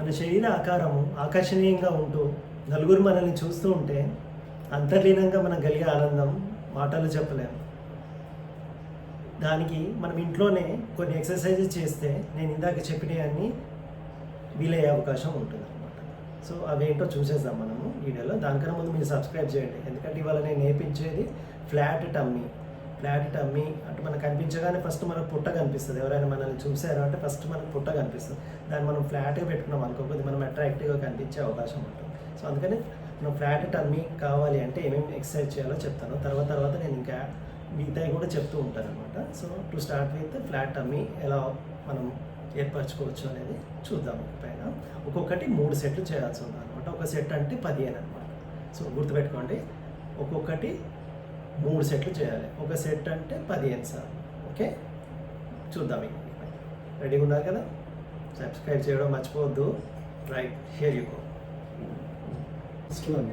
మన శరీర ఆకారము ఆకర్షణీయంగా ఉంటూ నలుగురు మనల్ని చూస్తూ ఉంటే అంతర్లీనంగా మనకు కలిగే ఆనందం మాటలు చెప్పలేము. దానికి మనం ఇంట్లోనే కొన్ని ఎక్సర్సైజెస్ చేస్తే నేను ఇందాక చెప్పినవన్నీ వీలయ్యే అవకాశం ఉంటుంది అనమాట. సో అవేంటో చూసేద్దాం మనము వీడియోలో. దానికన్నా ముందు మీరు సబ్స్క్రైబ్ చేయండి, ఎందుకంటే ఇవాళ నేను నేర్పించేది ఫ్లాట్ టమ్మీ. ఫ్లాట్ టమ్మీ అంటే మనకు కనిపించగానే ఫస్ట్ మనకు పుట్ట కనిపిస్తుంది. ఎవరైనా మనల్ని చూసారు అంటే ఫస్ట్ మనకు పుట్ట కనిపిస్తుంది. దాన్ని మనం ఫ్లాట్గా పెట్టుకున్నాం అనుకోకపోతే మనం అట్రాక్టివ్గా కనిపించే అవకాశం ఉంటుంది. సో అందుకని మనం ఫ్లాట్ టమ్మీ కావాలి అంటే ఏమేమి ఎక్సర్సైజ్ చేయాలో చెప్తాను. తర్వాత నేను ఇంకా మిగతాయి కూడా చెప్తూ ఉంటాను అనమాట. So to start with flat tummy ఎలా మనం ఏర్పరచుకోవచ్చు అనేది చూద్దాం. పైన ఒక్కొక్కటి 3 సెట్లు చేయాల్సి ఉంది అనమాట. ఒక సెట్ అంటే 15 అనమాట. సో గుర్తుపెట్టుకోండి, ఒక్కొక్కటి 3 సెట్లు చేయాలి. ఒక సెట్ అంటే 15 సార్లు. ఓకే, చూద్దాం. రెడీగా ఉన్నారు కదా? సబ్స్క్రైబ్ చేయడం మర్చిపోవద్దు. Right, here you go. First one,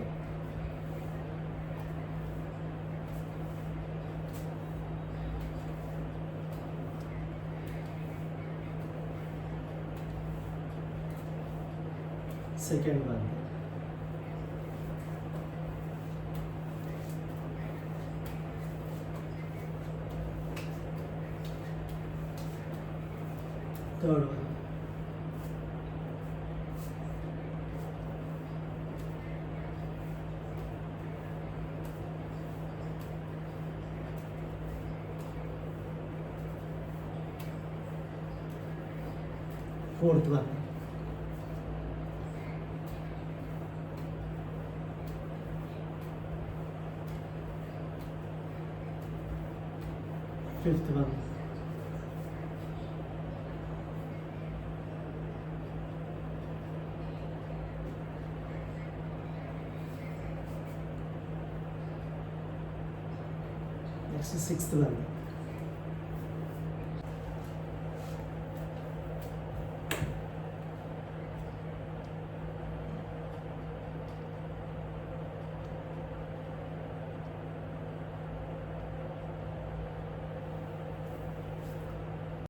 second one, third one, fourth one, fifth one, next sixth one,